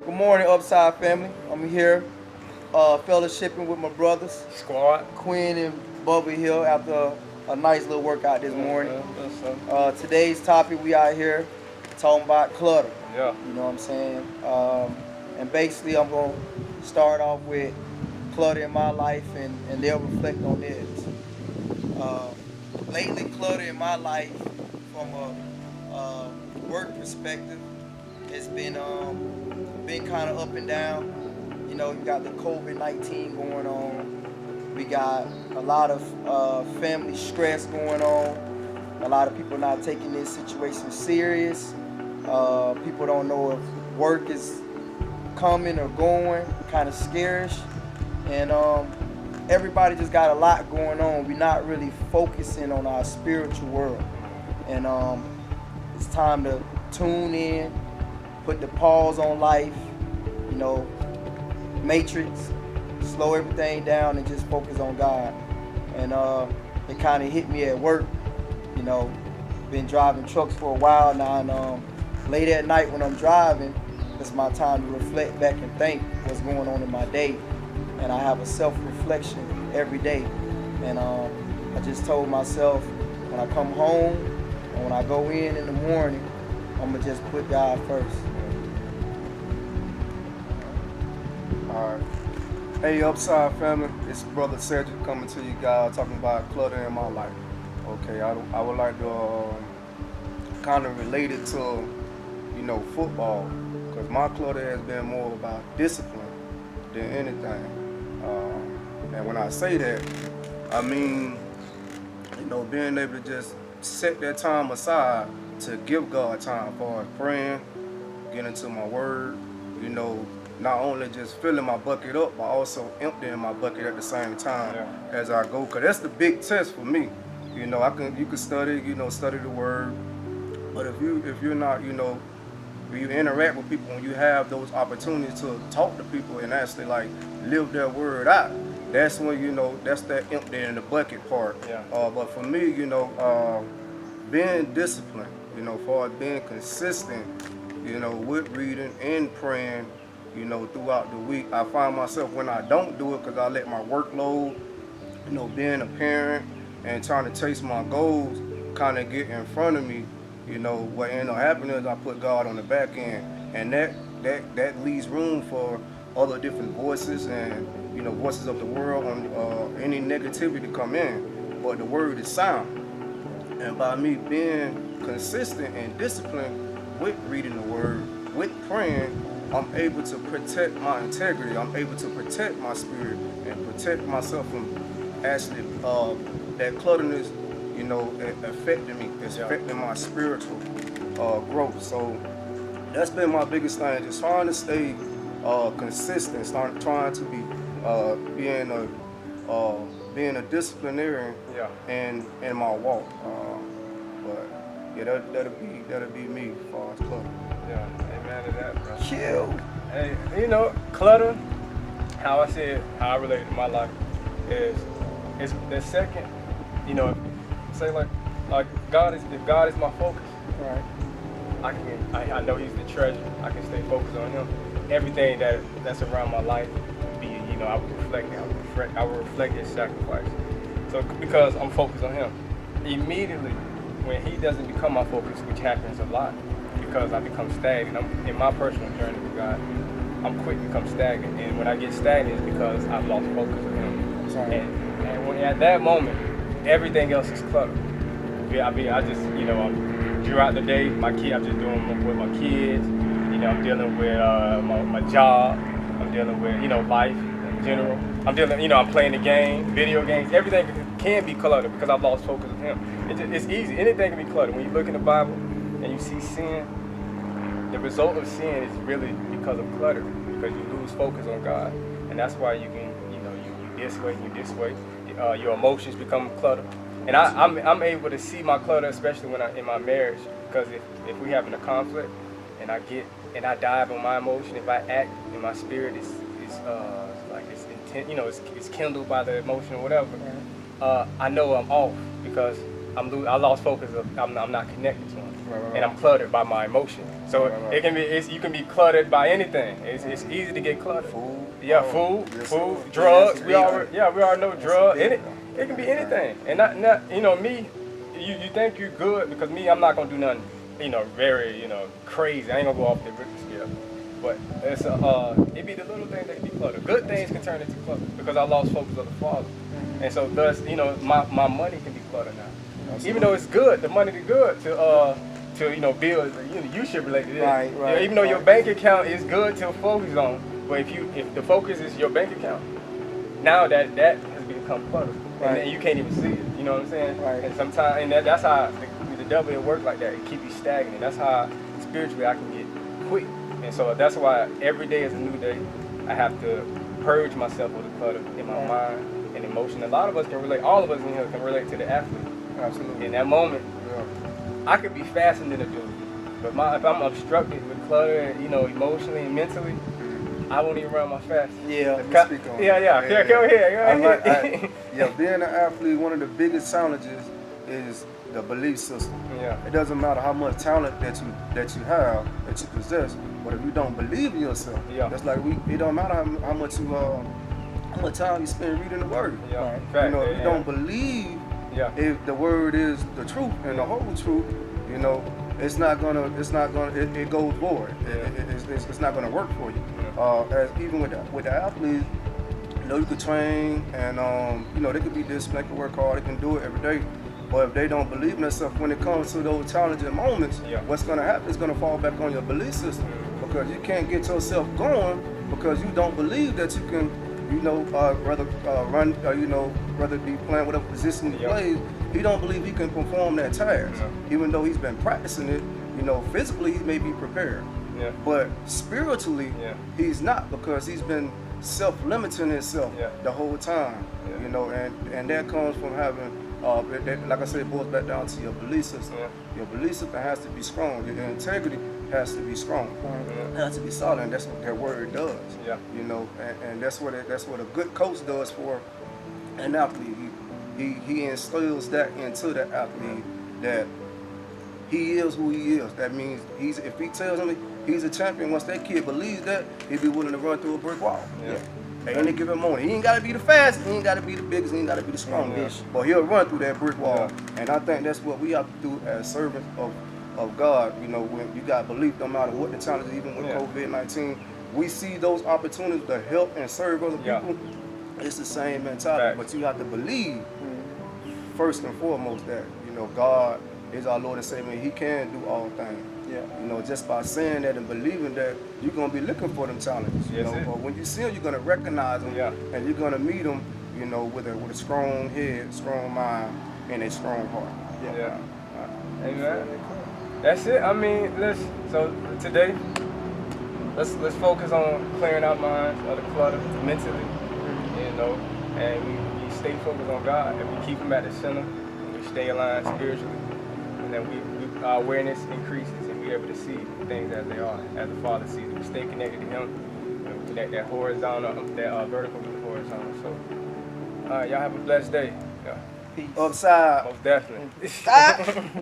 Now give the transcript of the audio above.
Good morning, Upside family. I'm here fellowshipping with my brothers, Squad. Quinn and Bubba here after a nice little workout this morning. Today's topic, we out here talking about clutter. Yeah. You know what I'm saying? And basically, I'm going to start off with clutter in my life and they'll reflect on theirs. Uh, Lately, clutter in my life from a work perspective has been kind of up and down. You know, you got the COVID-19 going on. We got a lot of family stress going on. A lot of people not taking this situation serious. People don't know if work is coming or going. Kind of scarish, and everybody just got a lot going on. We're not really focusing on our spiritual world, and it's time to tune in, put the pause on life, you know, matrix, slow everything down and just focus on God. And it kind of hit me at work, you know, been driving trucks for a while now, and late at night when I'm driving, it's my time to reflect back and think what's going on in my day. And I have a self-reflection every day. And I just told myself when I come home and when I go in the morning, I'm going to just put God first. Alright. Hey, Upside family, it's Brother Cedric coming to you guys talking about clutter in my life. Okay, I would like to kind of relate it to, football, because my clutter has been more about discipline than anything. And when I say that, I mean, being able to just set that time aside to give God time for praying, getting into my word, not only just filling my bucket up, but also emptying my bucket at the same time as I go. Cause that's the big test for me. You can study, study the word, but if you're not, when you interact with people, when you have those opportunities to talk to people and actually like live their word out, that's when that's that emptying the bucket part. Yeah. But for me, being disciplined, for being consistent, with reading and praying, throughout the week. I find myself when I don't do it because I let my workload, being a parent and trying to chase my goals kind of get in front of me, what end up happening is I put God on the back end, and that leaves room for other different voices and voices of the world on any negativity to come in. But the word is sound, and by me being consistent and disciplined with reading the word, with praying, I'm able to protect my integrity. I'm able to protect my spirit and protect myself from actually that clutterness, affecting me. It's affecting my spiritual growth. So that's been my biggest thing, just trying to stay consistent, trying to be being a disciplinarian in my walk. But yeah, that'll be me as far as clutter. Yeah. Amen to that, bro. Chill. Hey, clutter, how I see it, how I relate it to my life is the second, say like if God is my focus, Right. I know He's the treasure. I can stay focused on Him. Everything that's around my life will be, I will reflect Him. I will reflect His sacrifice. So because I'm focused on Him, immediately when He doesn't become my focus, which happens a lot, because I become stagnant. I'm in my personal journey with God. I'm quick to become stagnant, and when I get stagnant, it's because I've lost focus of Him. Sorry. And when at that moment, everything else is cluttered. I just, throughout the day, I'm just doing with my kids. I'm dealing with my job. I'm dealing with, life in general. I'm playing the game, video games. Everything can be cluttered because I've lost focus of Him. It's easy. Anything can be cluttered. When you look in the Bible and you see sin, the result of sin is really because of clutter, because you lose focus on God, and that's why you can, you this way. Your emotions become cluttered, and I'm able to see my clutter, especially when in my marriage, because if we having a conflict, and I dive on my emotion, if I act in my spirit, it's like it's intent, it's kindled by the emotion or whatever. I know I'm off because I lost focus of I'm not connected to Him. and I'm cluttered by my emotion. So it can be, you can be cluttered by anything. It's easy to get cluttered. Food. Yeah, Yes, food, sir. drugs. Yes, We sir. already know drugs. big It can be anything, and not you know me. You think you're good because me, I'm not gonna do nothing, very crazy. I ain't gonna go off the Richter scale. But it's it be the little things that can be clutter. Good things can turn into clutter because I lost focus of the Father, and so thus my money can be clutter now. Absolutely. Even though it's good, the money is good to build. You should relate to this. Right, right, Even though your right. bank account is good to focus on, but if the focus is your bank account, now that has become clutter, Right. and then you can't even see it. You know what I'm saying? Right. And sometimes, and that's how the devil will work like that. It keep you stagnant. That's how spiritually I can get quick. And so that's why every day is a new day. I have to purge myself with the clutter in my mind and emotion. A lot of us can relate. All of us in here can relate to the athlete. Absolutely. In that moment, Yeah. I could be faster than a dude, but if I'm obstructed with clutter, emotionally and mentally, I won't even run my fast. Yeah. Let me speak on it. Yeah. Go ahead. Yeah, being an athlete, one of the biggest challenges is the belief system. Yeah. It doesn't matter how much talent that you have, that you possess, but if you don't believe in yourself, Yeah. that's like it don't matter how much time you spend reading the word. Yeah. Right. Fact, If you don't believe Yeah. if the word is the truth and the whole truth, it's not gonna, it goes void. It's not gonna work for you. As even with the athletes, you could train and they could be disciplined, they could work hard, they can do it every day. But if they don't believe in themselves when it comes to those challenging moments, what's gonna happen is gonna fall back on your belief system, because you can't get yourself going because you don't believe that you can, rather be playing whatever position he plays. He don't believe he can perform that task, even though he's been practicing it. Physically he may be prepared, but spiritually he's not, because he's been self-limiting himself the whole time. And that comes from having, like I said, it boils back down to your belief system. Your belief system has to be strong. Your integrity has to be strong. It has to be solid, and that's what that word does. And that's what a good coach does for an athlete. He instills that into the athlete, that he is who he is. That means if he tells him he's a champion, once that kid believes that, he'll be willing to run through a brick wall. At any given moment. He ain't gotta be the fastest, he ain't gotta be the biggest, he ain't gotta be the strongest. But he'll run through that brick wall. And I think that's what we have to do as servants of God. When you got belief, no matter what the challenge is, even with COVID-19, we see those opportunities to help and serve other people. It's the same mentality. But you have to believe first and foremost that God is our Lord and Savior, and He can do all things. Just by saying that and believing that, you're gonna be looking for them challenges. But when you see them, you're gonna recognize them, and you're gonna meet them, with a strong head, strong mind, and a strong heart. Amen. That's it. I mean, so today, let's focus on clearing our minds of the clutter mentally, and we stay focused on God, and we keep Him at the center, and we stay aligned spiritually, and then our awareness increases, and we're able to see things as they are, as the Father sees it. We stay connected to Him, that horizontal, that vertical with the horizontal. So, y'all have a blessed day. Peace. Upside. Most definitely.